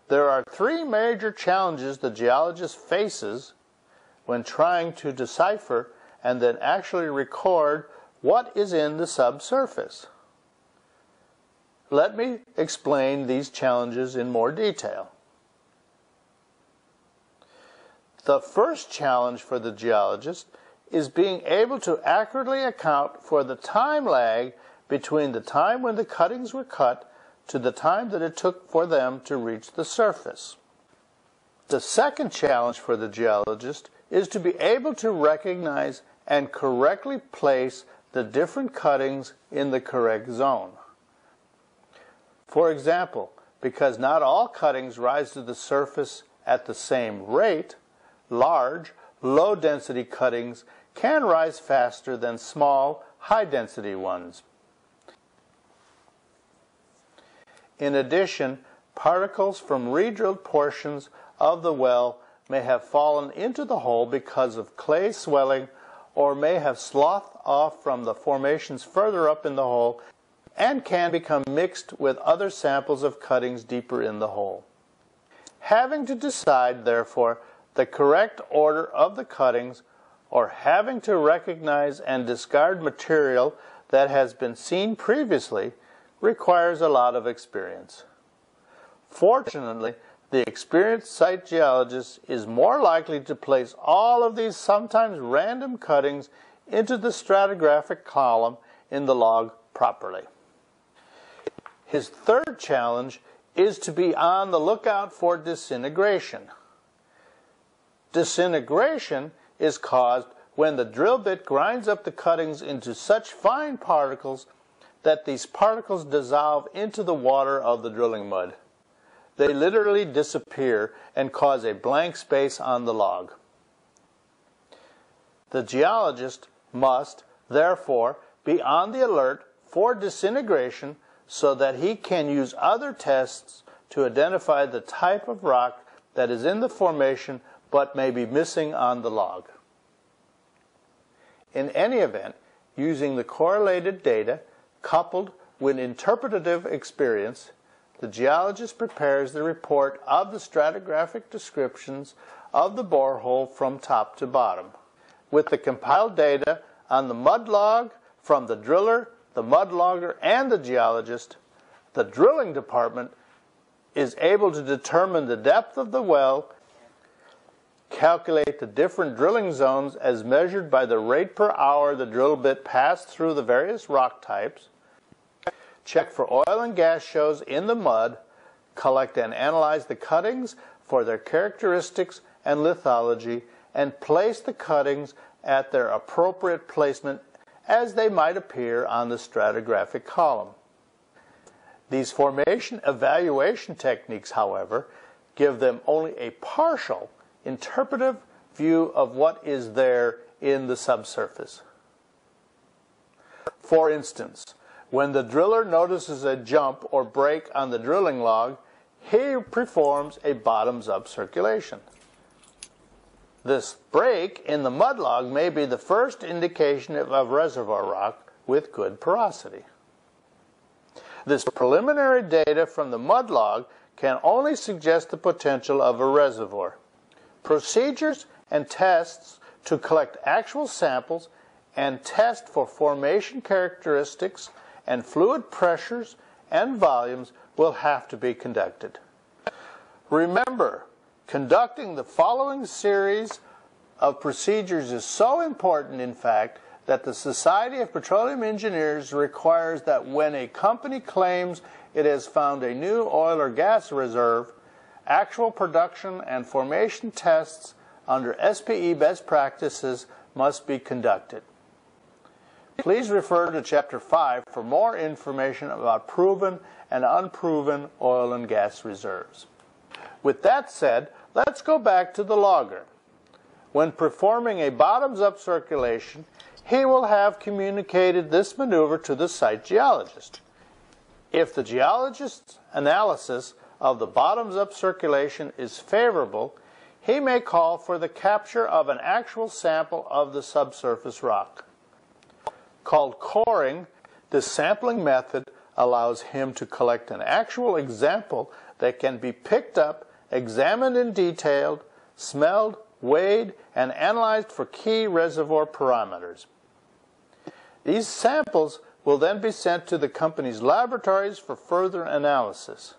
There are three major challenges the geologist faces when trying to decipher and then actually record what is in the subsurface. Let me explain these challenges in more detail. The first challenge for the geologist is being able to accurately account for the time lag between the time when the cuttings were cut to the time that it took for them to reach the surface. The second challenge for the geologist is to be able to recognize and correctly place the different cuttings in the correct zone. For example, because not all cuttings rise to the surface at the same rate, large, low-density cuttings can rise faster than small, high-density ones. In addition, particles from redrilled portions of the well may have fallen into the hole because of clay swelling or may have sloughed off from the formations further up in the hole and can become mixed with other samples of cuttings deeper in the hole. Having to decide, therefore, the correct order of the cuttings or having to recognize and discard material that has been seen previously requires a lot of experience. Fortunately, the experienced site geologist is more likely to place all of these sometimes random cuttings into the stratigraphic column in the log properly. His third challenge is to be on the lookout for disintegration. Disintegration is caused when the drill bit grinds up the cuttings into such fine particles that these particles dissolve into the water of the drilling mud. They literally disappear and cause a blank space on the log. The geologist must, therefore, be on the alert for disintegration so that he can use other tests to identify the type of rock that is in the formation but may be missing on the log. In any event, using the correlated data coupled with interpretative experience, the geologist prepares the report of the stratigraphic descriptions of the borehole from top to bottom. With the compiled data on the mud log from the driller, the mud logger, and the geologist, the drilling department is able to determine the depth of the well, calculate the different drilling zones as measured by the rate per hour the drill bit passed through the various rock types, check for oil and gas shows in the mud, collect and analyze the cuttings for their characteristics and lithology, and place the cuttings at their appropriate placement as they might appear on the stratigraphic column. These formation evaluation techniques, however, give them only a partial interpretive view of what is there in the subsurface. For instance, when the driller notices a jump or break on the drilling log, he performs a bottoms-up circulation. This break in the mud log may be the first indication of reservoir rock with good porosity. This preliminary data from the mud log can only suggest the potential of a reservoir. Procedures and tests to collect actual samples and test for formation characteristics and fluid pressures and volumes will have to be conducted. Remember, conducting the following series of procedures is so important, in fact, that the Society of Petroleum Engineers requires that when a company claims it has found a new oil or gas reserve, actual production and formation tests under SPE best practices must be conducted. Please refer to Chapter 5 for more information about proven and unproven oil and gas reserves. With that said, let's go back to the logger. When performing a bottoms-up circulation, he will have communicated this maneuver to the site geologist. If the geologist's analysis of the bottoms-up circulation is favorable, he may call for the capture of an actual sample of the subsurface rock. Called coring, this sampling method allows him to collect an actual example that can be picked up, examined in detail, smelled, weighed, and analyzed for key reservoir parameters. These samples will then be sent to the company's laboratories for further analysis.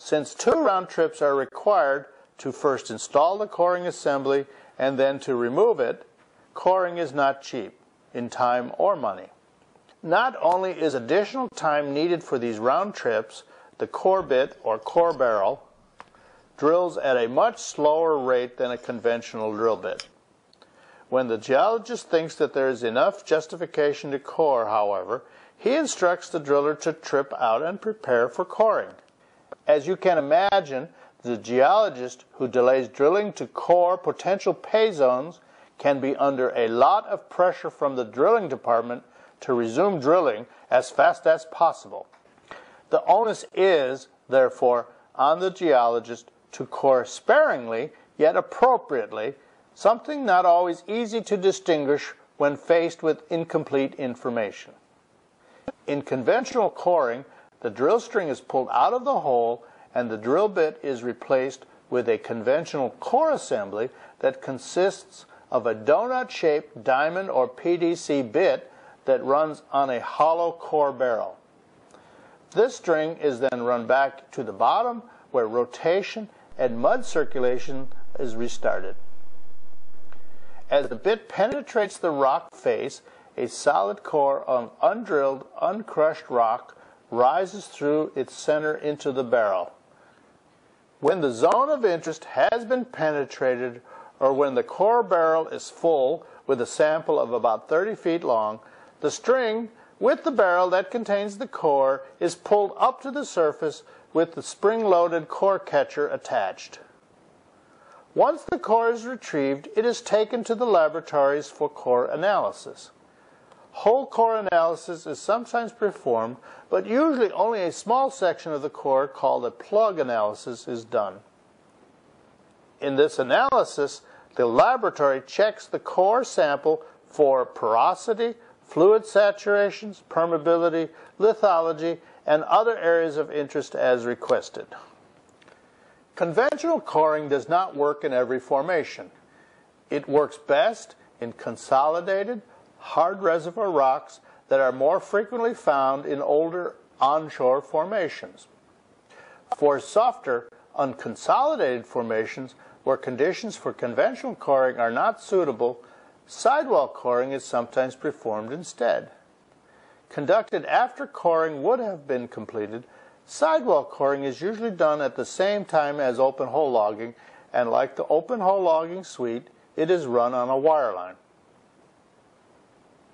Since 2 round trips are required to first install the coring assembly and then to remove it, coring is not cheap in time or money. Not only is additional time needed for these round trips, the core bit or core barrel drills at a much slower rate than a conventional drill bit. When the geologist thinks that there is enough justification to core, however, he instructs the driller to trip out and prepare for coring. As you can imagine, the geologist who delays drilling to core potential pay zones can be under a lot of pressure from the drilling department to resume drilling as fast as possible. The onus is, therefore, on the geologist to core sparingly, yet appropriately, something not always easy to distinguish when faced with incomplete information. In conventional coring, the drill string is pulled out of the hole and the drill bit is replaced with a conventional core assembly that consists of a donut-shaped diamond or PDC bit that runs on a hollow core barrel. This string is then run back to the bottom where rotation and mud circulation is restarted. As the bit penetrates the rock face, a solid core of undrilled, uncrushed rock rises through its center into the barrel. When the zone of interest has been penetrated, or when the core barrel is full with a sample of about 30 feet long, the string with the barrel that contains the core is pulled up to the surface with the spring-loaded core catcher attached. Once the core is retrieved, it is taken to the laboratories for core analysis. Whole core analysis is sometimes performed, but usually only a small section of the core, called a plug analysis, is done. In this analysis, the laboratory checks the core sample for porosity, fluid saturations, permeability, lithology, and other areas of interest as requested. Conventional coring does not work in every formation. It works best in consolidated, hard reservoir rocks that are more frequently found in older onshore formations. For softer, unconsolidated formations where conditions for conventional coring are not suitable, sidewall coring is sometimes performed instead. Conducted after coring would have been completed, sidewall coring is usually done at the same time as open hole logging, and like the open hole logging suite, it is run on a wireline.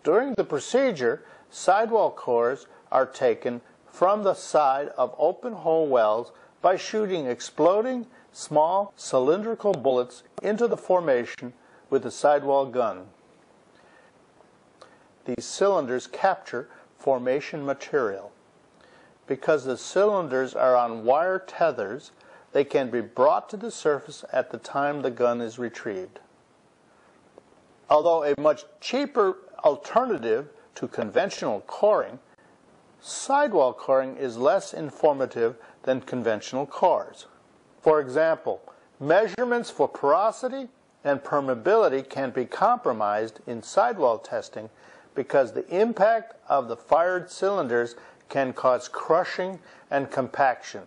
During the procedure, sidewall cores are taken from the side of open hole wells by shooting exploding small cylindrical bullets into the formation with a sidewall gun. These cylinders capture formation material. Because the cylinders are on wire tethers, they can be brought to the surface at the time the gun is retrieved. Although a much cheaper alternative to conventional coring, sidewall coring is less informative than conventional cores. For example, measurements for porosity and permeability can be compromised in sidewall testing because the impact of the fired cylinders can cause crushing and compaction.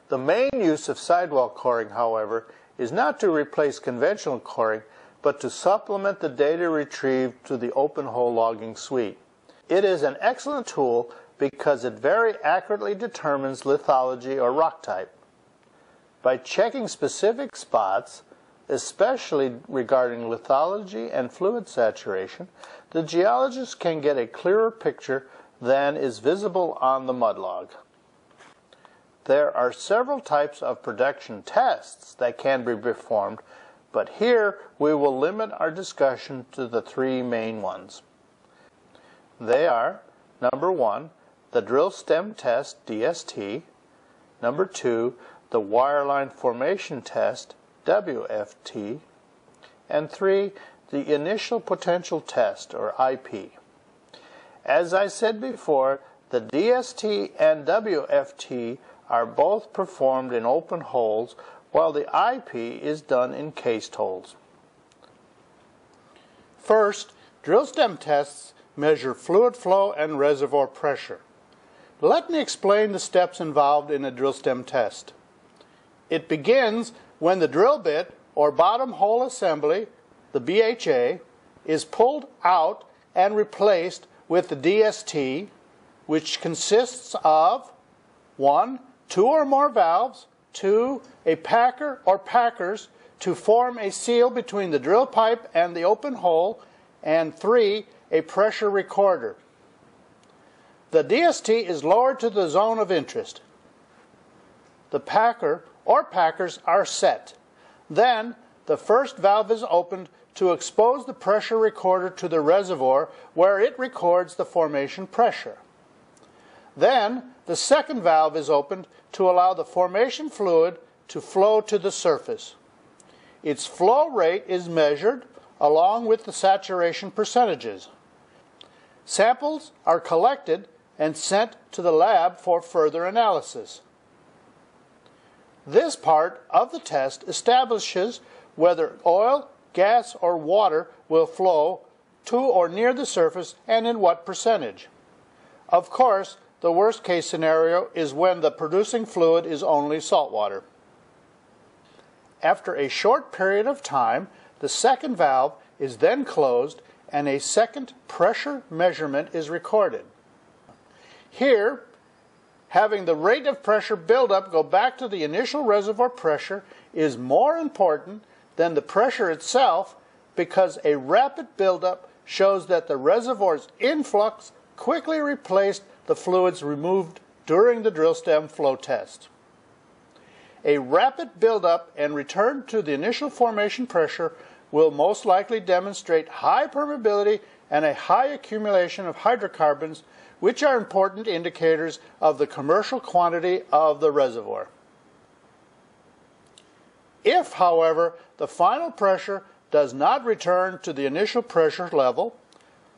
The main use of sidewall coring, however, is not to replace conventional coring, but to supplement the data retrieved to the open hole logging suite. It is an excellent tool because it very accurately determines lithology or rock type. By checking specific spots, especially regarding lithology and fluid saturation, the geologist can get a clearer picture than is visible on the mud log. There are several types of production tests that can be performed, but here we will limit our discussion to the 3 main ones. They are, number 1, the drill stem test, DST, Number 2, the wireline formation test, WFT. And 3, the initial potential test, or IP. As I said before, the DST and WFT are both performed in open holes, while the IP is done in cased holes. First, drill stem tests measure fluid flow and reservoir pressure. Let me explain the steps involved in a drill stem test. It begins when the drill bit, or bottom hole assembly, the BHA, is pulled out and replaced with the DST, which consists of 1, 2 or more valves, 2, a packer or packers to form a seal between the drill pipe and the open hole, and 3, a pressure recorder. The DST is lowered to the zone of interest. The packer or packers are set. Then the first valve is opened to expose the pressure recorder to the reservoir, where it records the formation pressure. Then the second valve is opened to allow the formation fluid to flow to the surface. Its flow rate is measured along with the saturation percentages. Samples are collected and sent to the lab for further analysis. This part of the test establishes whether oil, gas, or water will flow to or near the surface and in what percentage. Of course, the worst case scenario is when the producing fluid is only salt water. After a short period of time, the second valve is then closed and a second pressure measurement is recorded. Here, having the rate of pressure buildup go back to the initial reservoir pressure is more important than the pressure itself, because a rapid buildup shows that the reservoir's influx quickly replaced the fluids removed during the drill stem flow test. A rapid buildup and return to the initial formation pressure will most likely demonstrate high permeability and a high accumulation of hydrocarbons, which are important indicators of the commercial quantity of the reservoir. If, however, the final pressure does not return to the initial pressure level,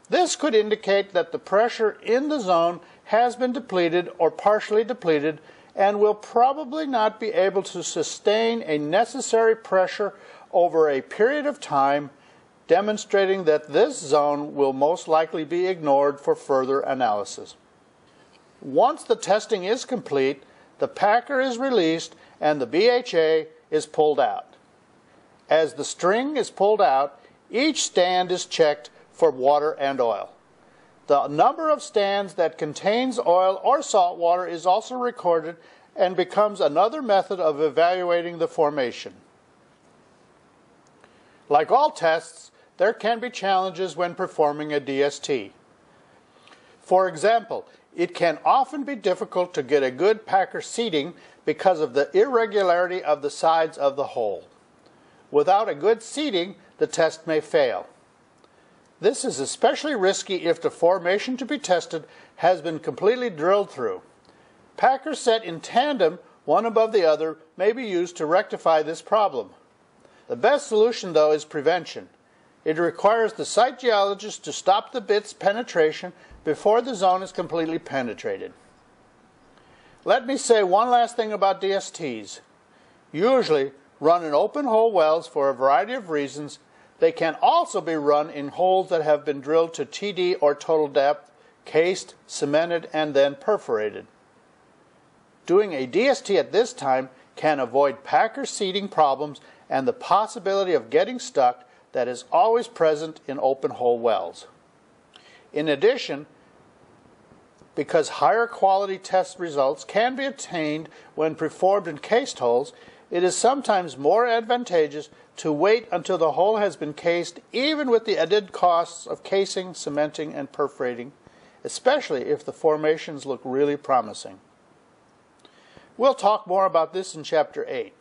this could indicate that the pressure in the zone has been depleted or partially depleted and will probably not be able to sustain a necessary pressure over a period of time, demonstrating that this zone will most likely be ignored for further analysis. Once the testing is complete, the packer is released and the BHA is pulled out. As the string is pulled out, each stand is checked for water and oil. The number of stands that contains oil or salt water is also recorded and becomes another method of evaluating the formation. Like all tests, there can be challenges when performing a DST. For example, it can often be difficult to get a good packer seating because of the irregularity of the sides of the hole. Without a good seating, the test may fail. This is especially risky if the formation to be tested has been completely drilled through. Packers set in tandem, one above the other, may be used to rectify this problem. The best solution, though, is prevention. It requires the site geologist to stop the bit's penetration before the zone is completely penetrated. Let me say one last thing about DSTs. Usually run in open hole wells for a variety of reasons. They can also be run in holes that have been drilled to TD or total depth, cased, cemented, and then perforated. Doing a DST at this time can avoid packer seating problems and the possibility of getting stuck that is always present in open hole wells. In addition, because higher quality test results can be obtained when performed in cased holes, it is sometimes more advantageous to wait until the hole has been cased, even with the added costs of casing, cementing, and perforating, especially if the formations look really promising. We'll talk more about this in Chapter 8.